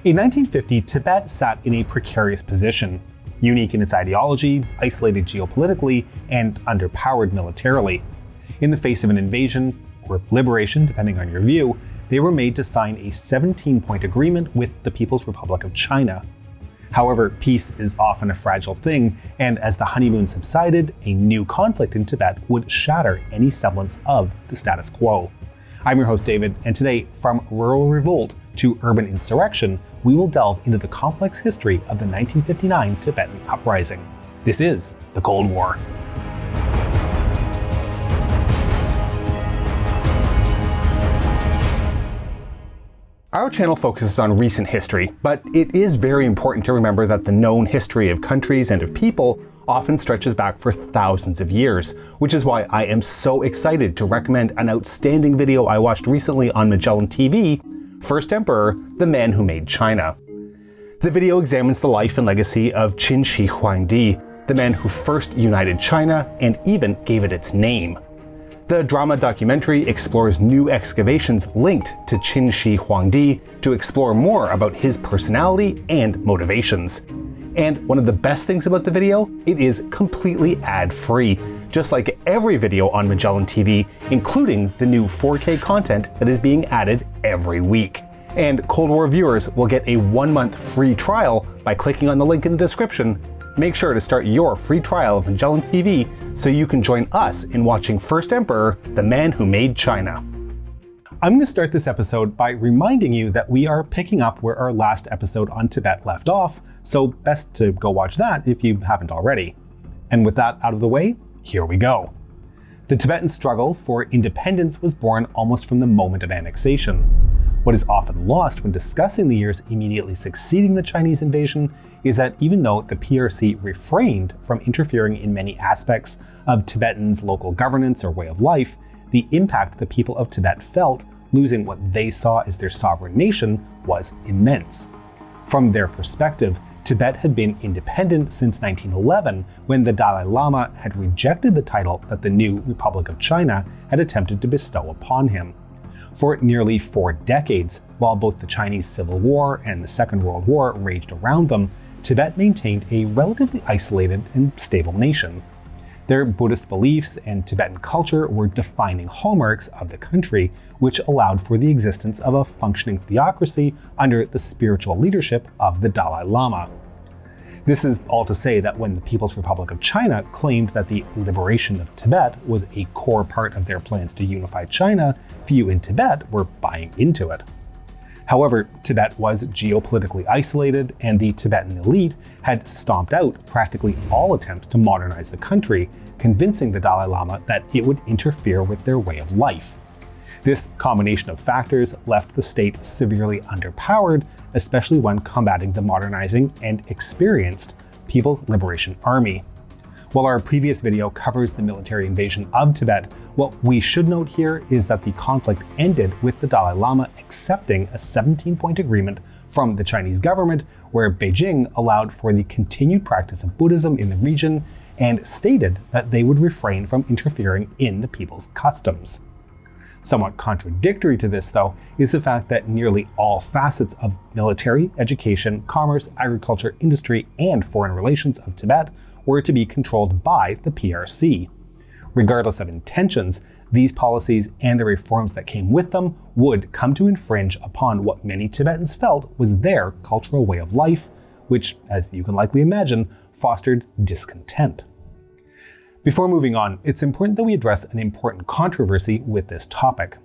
In 1950, Tibet sat in a precarious position, unique in its ideology, isolated geopolitically, and underpowered militarily. In the face of an invasion, or liberation depending on your view, they were made to sign a 17-point agreement with the People's Republic of China. However, peace is often a fragile thing, and as the honeymoon subsided, a new conflict in Tibet would shatter any semblance of the status quo. I'm your host David, and today, from rural revolt to urban insurrection, we will delve into the complex history of the 1959 Tibetan Uprising. This is the Cold War. Our channel focuses on recent history, but it is very important to remember that the known history of countries and of people often stretches back for thousands of years, which is why I am so excited to recommend an outstanding video I watched recently on Magellan TV, First Emperor, the Man Who Made China. The video examines the life and legacy of Qin Shi Huangdi, the man who first united China and even gave it its name. The drama documentary explores new excavations linked to Qin Shi Huangdi to explore more about his personality and motivations. And one of the best things about the video, it is completely ad-free, just like every video on Magellan TV, including the new 4K content that is being added every week. And Cold War viewers will get a 1-month free trial by clicking on the link in the description. Make sure to start your free trial of Magellan TV so you can join us in watching First Emperor, the Man Who Made China. I'm going to start this episode by reminding you that we are picking up where our last episode on Tibet left off, so best to go watch that if you haven't already. And with that out of the way, here we go. The Tibetan struggle for independence was born almost from the moment of annexation. What is often lost when discussing the years immediately succeeding the Chinese invasion is that even though the PRC refrained from interfering in many aspects of Tibetans' local governance or way of life, the impact the people of Tibet felt losing what they saw as their sovereign nation was immense. From their perspective, Tibet had been independent since 1911, when the Dalai Lama had rejected the title that the new Republic of China had attempted to bestow upon him. For nearly 4 decades, while both the Chinese Civil War and the Second World War raged around them, Tibet maintained a relatively isolated and stable nation. Their Buddhist beliefs and Tibetan culture were defining hallmarks of the country, which allowed for the existence of a functioning theocracy under the spiritual leadership of the Dalai Lama. This is all to say that when the People's Republic of China claimed that the liberation of Tibet was a core part of their plans to unify China, few in Tibet were buying into it. However, Tibet was geopolitically isolated, and the Tibetan elite had stomped out practically all attempts to modernize the country, convincing the Dalai Lama that it would interfere with their way of life. This combination of factors left the state severely underpowered, especially when combating the modernizing and experienced People's Liberation Army. While our previous video covers the military invasion of Tibet, what we should note here is that the conflict ended with the Dalai Lama accepting a 17-point agreement from the Chinese government, where Beijing allowed for the continued practice of Buddhism in the region and stated that they would refrain from interfering in the people's customs. Somewhat contradictory to this, though, is the fact that nearly all facets of military, education, commerce, agriculture, industry, and foreign relations of Tibet were to be controlled by the PRC. Regardless of intentions, these policies and the reforms that came with them would come to infringe upon what many Tibetans felt was their cultural way of life, which, as you can likely imagine, fostered discontent. Before moving on, it's important that we address an important controversy with this topic.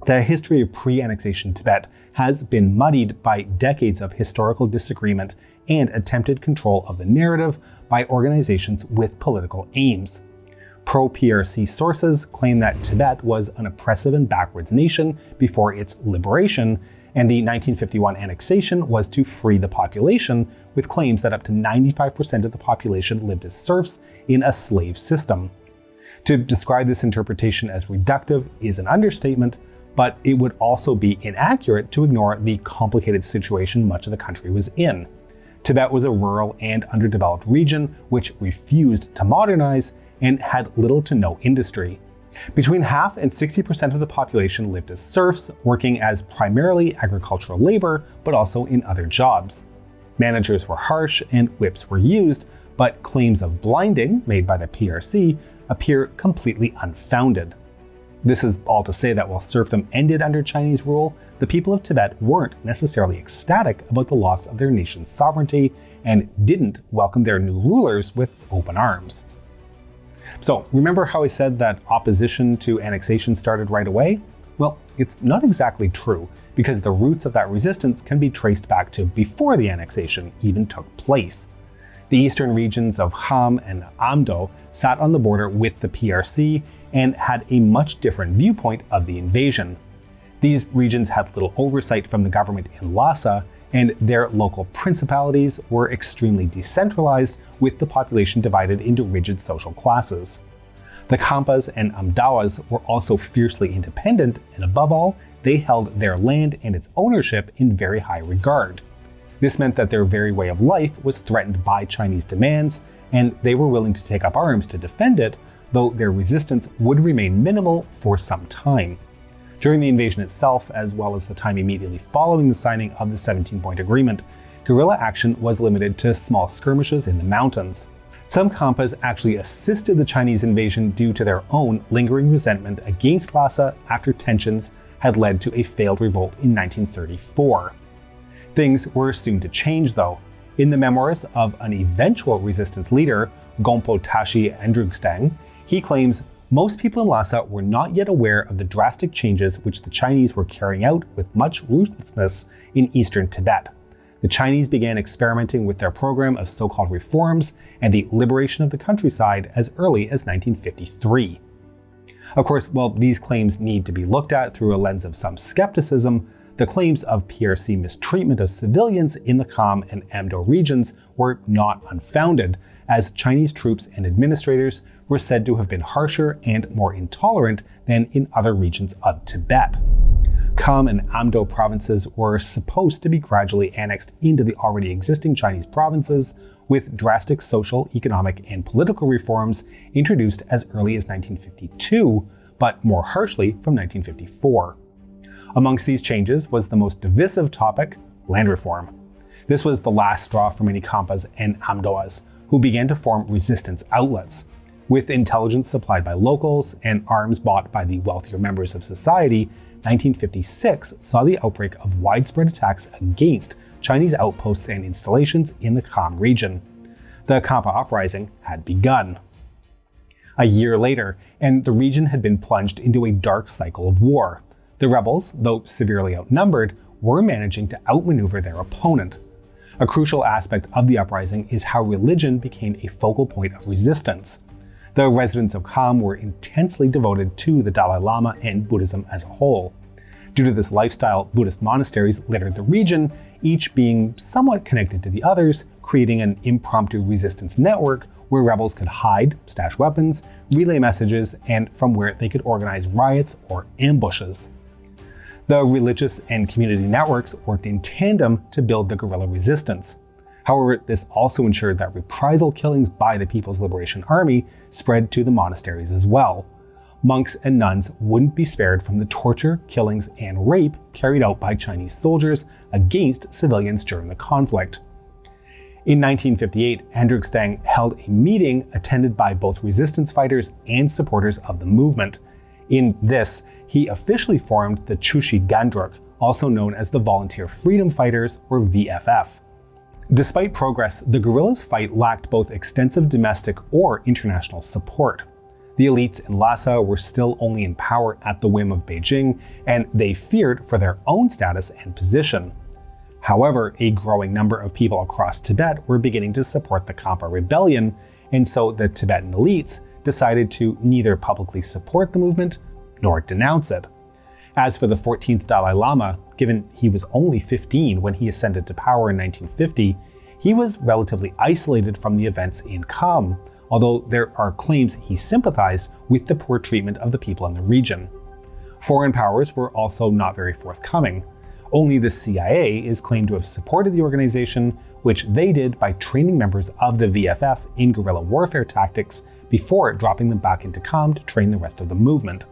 The history of pre-annexation Tibet has been muddied by decades of historical disagreement and attempted control of the narrative by organizations with political aims. Pro-PRC sources claim that Tibet was an oppressive and backwards nation before its liberation, and the 1951 annexation was to free the population, with claims that up to 95% of the population lived as serfs in a slave system. To describe this interpretation as reductive is an understatement, but it would also be inaccurate to ignore the complicated situation much of the country was in. Tibet was a rural and underdeveloped region which refused to modernize and had little to no industry. Between half and 60% of the population lived as serfs, working as primarily agricultural labor, but also in other jobs. Managers were harsh and whips were used, but claims of blinding made by the PRC appear completely unfounded. This is all to say that while serfdom ended under Chinese rule, the people of Tibet weren't necessarily ecstatic about the loss of their nation's sovereignty and didn't welcome their new rulers with open arms. So remember how I said that opposition to annexation started right away? Well, it's not exactly true, because the roots of that resistance can be traced back to before the annexation even took place. The eastern regions of Kham and Amdo sat on the border with the PRC and had a much different viewpoint of the invasion. These regions had little oversight from the government in Lhasa, and their local principalities were extremely decentralized, with the population divided into rigid social classes. The Khampas and Amdawas were also fiercely independent, and above all, they held their land and its ownership in very high regard. This meant that their very way of life was threatened by Chinese demands, and they were willing to take up arms to defend it, though their resistance would remain minimal for some time. During the invasion itself, as well as the time immediately following the signing of the 17-point agreement, guerrilla action was limited to small skirmishes in the mountains. Some Khampas actually assisted the Chinese invasion due to their own lingering resentment against Lhasa after tensions had led to a failed revolt in 1934. Things were soon to change, though. In the memoirs of an eventual resistance leader, Gompo Tashi Andrugstang, he claims most people in Lhasa were not yet aware of the drastic changes which the Chinese were carrying out with much ruthlessness in eastern Tibet. The Chinese began experimenting with their program of so-called reforms and the liberation of the countryside as early as 1953. Of course, while these claims need to be looked at through a lens of some skepticism, the claims of PRC mistreatment of civilians in the Kham and Amdo regions were not unfounded, as Chinese troops and administrators were said to have been harsher and more intolerant than in other regions of Tibet. Kham and Amdo provinces were supposed to be gradually annexed into the already existing Chinese provinces, with drastic social, economic, and political reforms introduced as early as 1952, but more harshly from 1954. Amongst these changes was the most divisive topic, land reform. This was the last straw for many Khampas and Amdoas, who began to form resistance outlets. With intelligence supplied by locals and arms bought by the wealthier members of society, 1956 saw the outbreak of widespread attacks against Chinese outposts and installations in the Kham region. The Khampa Uprising had begun. A year later, and the region had been plunged into a dark cycle of war. The rebels, though severely outnumbered, were managing to outmaneuver their opponent. A crucial aspect of the uprising is how religion became a focal point of resistance. The residents of Kham were intensely devoted to the Dalai Lama and Buddhism as a whole. Due to this lifestyle, Buddhist monasteries littered the region, each being somewhat connected to the others, creating an impromptu resistance network where rebels could hide, stash weapons, relay messages, and from where they could organize riots or ambushes. The religious and community networks worked in tandem to build the guerrilla resistance. However, this also ensured that reprisal killings by the People's Liberation Army spread to the monasteries as well. Monks and nuns wouldn't be spared from the torture, killings, and rape carried out by Chinese soldiers against civilians during the conflict. In 1958, Andrugstang held a meeting attended by both resistance fighters and supporters of the movement. In this, he officially formed the Chushi Gandruk, also known as the Volunteer Freedom Fighters, or VFF. Despite progress, the guerrillas' fight lacked both extensive domestic or international support. The elites in Lhasa were still only in power at the whim of Beijing, and they feared for their own status and position. However, a growing number of people across Tibet were beginning to support the Khampa rebellion, and so the Tibetan elites decided to neither publicly support the movement nor denounce it. As for the 14th Dalai Lama, given he was only 15 when he ascended to power in 1950, he was relatively isolated from the events in Kham, although there are claims he sympathized with the poor treatment of the people in the region. Foreign powers were also not very forthcoming. Only the CIA is claimed to have supported the organization, which they did by training members of the VFF in guerrilla warfare tactics before dropping them back into Kham to train the rest of the movement.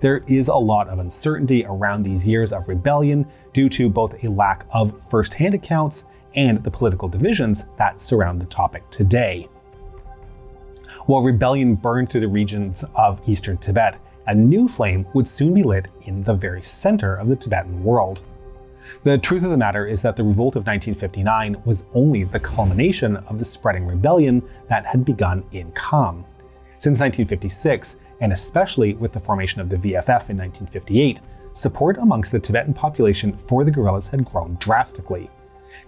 There is a lot of uncertainty around these years of rebellion due to both a lack of first-hand accounts and the political divisions that surround the topic today. While rebellion burned through the regions of eastern Tibet, a new flame would soon be lit in the very center of the Tibetan world. The truth of the matter is that the revolt of 1959 was only the culmination of the spreading rebellion that had begun in Kham. Since 1956, and especially with the formation of the VFF in 1958, support amongst the Tibetan population for the guerrillas had grown drastically.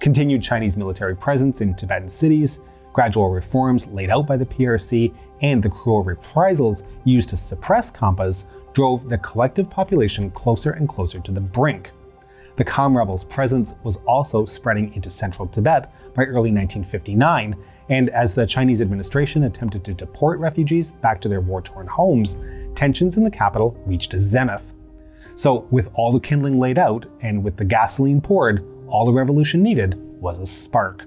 Continued Chinese military presence in Tibetan cities, gradual reforms laid out by the PRC, and the cruel reprisals used to suppress Khampas drove the collective population closer and closer to the brink. The Kham rebels' presence was also spreading into central Tibet by early 1959, and as the Chinese administration attempted to deport refugees back to their war-torn homes, tensions in the capital reached a zenith. So, with all the kindling laid out, and with the gasoline poured, all the revolution needed was a spark.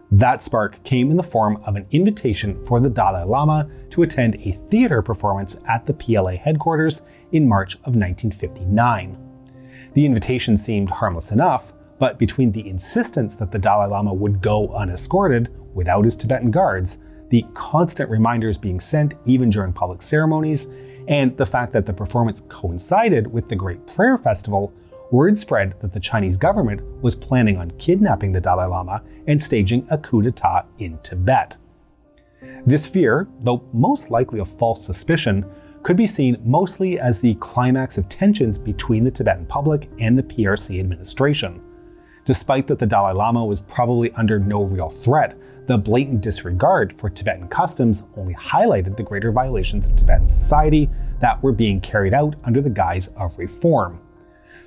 That spark came in the form of an invitation for the Dalai Lama to attend a theater performance at the PLA headquarters in March of 1959. The invitation seemed harmless enough, but between the insistence that the Dalai Lama would go unescorted without his Tibetan guards, the constant reminders being sent even during public ceremonies, and the fact that the performance coincided with the Great Prayer Festival, word spread that the Chinese government was planning on kidnapping the Dalai Lama and staging a coup d'etat in Tibet. This fear, though most likely a false suspicion, could be seen mostly as the climax of tensions between the Tibetan public and the PRC administration. Despite that the Dalai Lama was probably under no real threat, the blatant disregard for Tibetan customs only highlighted the greater violations of Tibetan society that were being carried out under the guise of reform.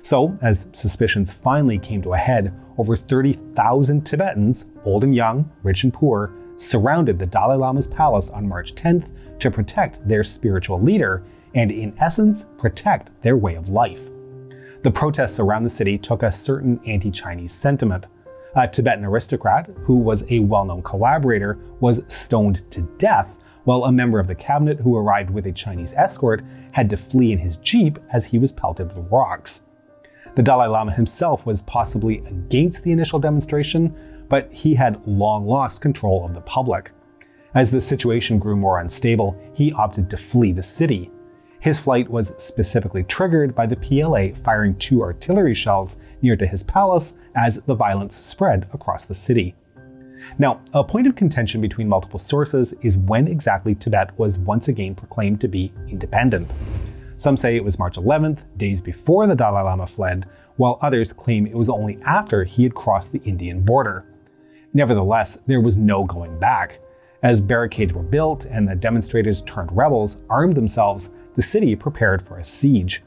So, as suspicions finally came to a head, over 30,000 Tibetans, old and young, rich and poor, surrounded the Dalai Lama's palace on March 10th to protect their spiritual leader and, in essence, protect their way of life. The protests around the city took a certain anti-Chinese sentiment. A Tibetan aristocrat, who was a well-known collaborator, was stoned to death, while a member of the cabinet who arrived with a Chinese escort had to flee in his jeep as he was pelted with rocks. The Dalai Lama himself was possibly against the initial demonstration, but he had long lost control of the public. As the situation grew more unstable, he opted to flee the city. His flight was specifically triggered by the PLA firing 2 artillery shells near to his palace as the violence spread across the city. Now, a point of contention between multiple sources is when exactly Tibet was once again proclaimed to be independent. Some say it was March 11th, days before the Dalai Lama fled, while others claim it was only after he had crossed the Indian border. Nevertheless, there was no going back. As barricades were built and the demonstrators turned rebels armed themselves, the city prepared for a siege.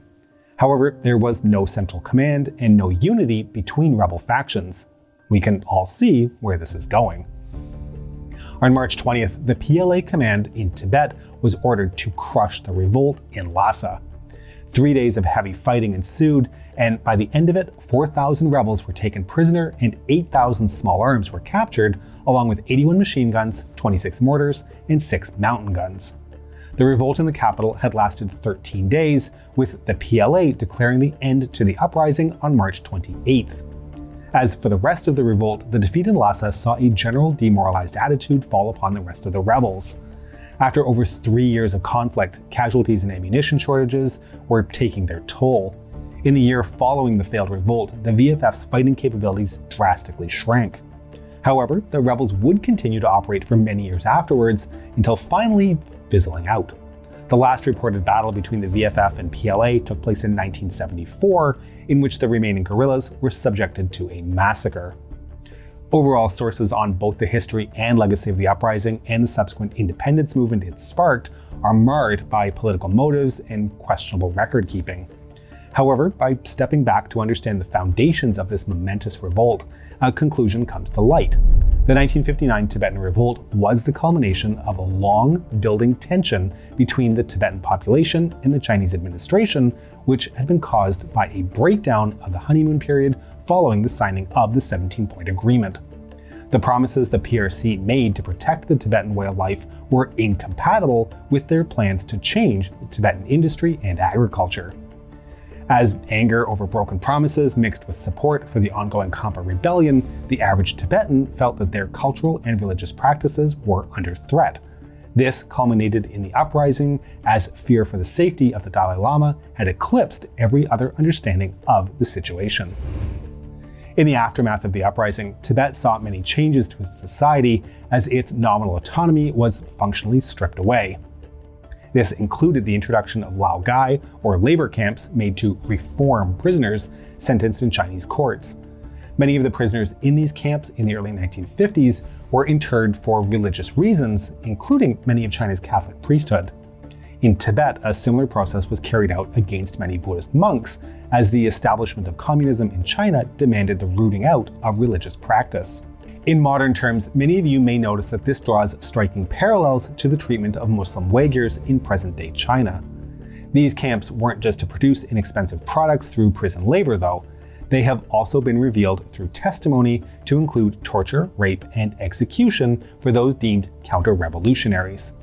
However, there was no central command and no unity between rebel factions. We can all see where this is going. On March 20th, the PLA command in Tibet was ordered to crush the revolt in Lhasa. 3 days of heavy fighting ensued, and by the end of it, 4,000 rebels were taken prisoner and 8,000 small arms were captured, along with 81 machine guns, 26 mortars, and 6 mountain guns. The revolt in the capital had lasted 13 days, with the PLA declaring the end to the uprising on March 28th. As for the rest of the revolt, the defeat in Lhasa saw a general demoralized attitude fall upon the rest of the rebels. After over 3 years of conflict, casualties and ammunition shortages were taking their toll. In the year following the failed revolt, the VFF's fighting capabilities drastically shrank. However, the rebels would continue to operate for many years afterwards, until finally fizzling out. The last reported battle between the VFF and PLA took place in 1974, in which the remaining guerrillas were subjected to a massacre. Overall, sources on both the history and legacy of the uprising and the subsequent independence movement it sparked are marred by political motives and questionable record keeping. However, by stepping back to understand the foundations of this momentous revolt, a conclusion comes to light. The 1959 Tibetan revolt was the culmination of a long building tension between the Tibetan population and the Chinese administration, which had been caused by a breakdown of the honeymoon period following the signing of the 17-point agreement. The promises the PRC made to protect the Tibetan way of life were incompatible with their plans to change the Tibetan industry and agriculture. As anger over broken promises mixed with support for the ongoing Khampa rebellion, the average Tibetan felt that their cultural and religious practices were under threat. This culminated in the uprising, as fear for the safety of the Dalai Lama had eclipsed every other understanding of the situation. In the aftermath of the uprising, Tibet saw many changes to its society as its nominal autonomy was functionally stripped away. This included the introduction of laogai, or labor camps made to reform prisoners sentenced in Chinese courts. Many of the prisoners in these camps in the early 1950s were interned for religious reasons, including many of China's Catholic priesthood. In Tibet, a similar process was carried out against many Buddhist monks, as the establishment of communism in China demanded the rooting out of religious practice. In modern terms, many of you may notice that this draws striking parallels to the treatment of Muslim Uyghurs in present-day China. These camps weren't just to produce inexpensive products through prison labor, though. They have also been revealed through testimony to include torture, rape, and execution for those deemed counter-revolutionaries.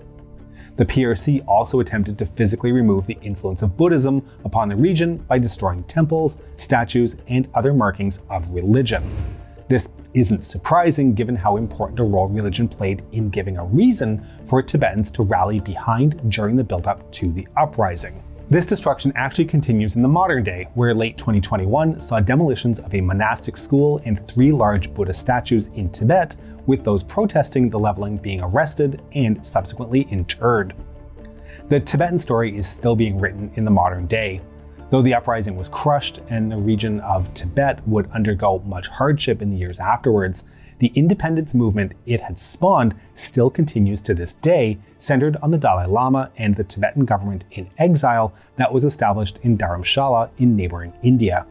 The PRC also attempted to physically remove the influence of Buddhism upon the region by destroying temples, statues, and other markings of religion. This isn't surprising given how important a role religion played in giving a reason for Tibetans to rally behind during the build-up to the uprising. This destruction actually continues in the modern day, where late 2021 saw demolitions of a monastic school and 3 large Buddha statues in Tibet, with those protesting the leveling being arrested and subsequently interred. The Tibetan story is still being written in the modern day. Though the uprising was crushed and the region of Tibet would undergo much hardship in the years afterwards, the independence movement it had spawned still continues to this day, centered on the Dalai Lama and the Tibetan government in exile that was established in Dharamshala in neighboring India.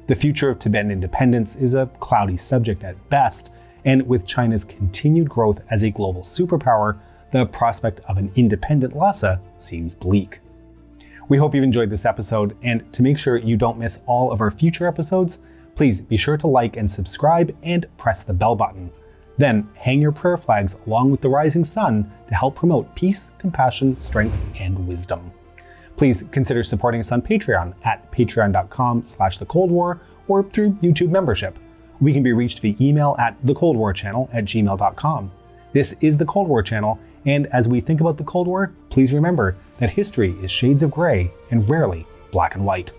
The future of Tibetan independence is a cloudy subject at best, and with China's continued growth as a global superpower, the prospect of an independent Lhasa seems bleak. We hope you've enjoyed this episode, and to make sure you don't miss all of our future episodes, please be sure to like and subscribe and press the bell button. Then hang your prayer flags along with the rising sun to help promote peace, compassion, strength, and wisdom. Please consider supporting us on Patreon at patreon.com/thecoldwar or through YouTube membership. We can be reached via email at thecoldwarchannel@gmail.com. This is The Cold War Channel, and as we think about the Cold War, please remember that history is shades of gray and rarely black and white.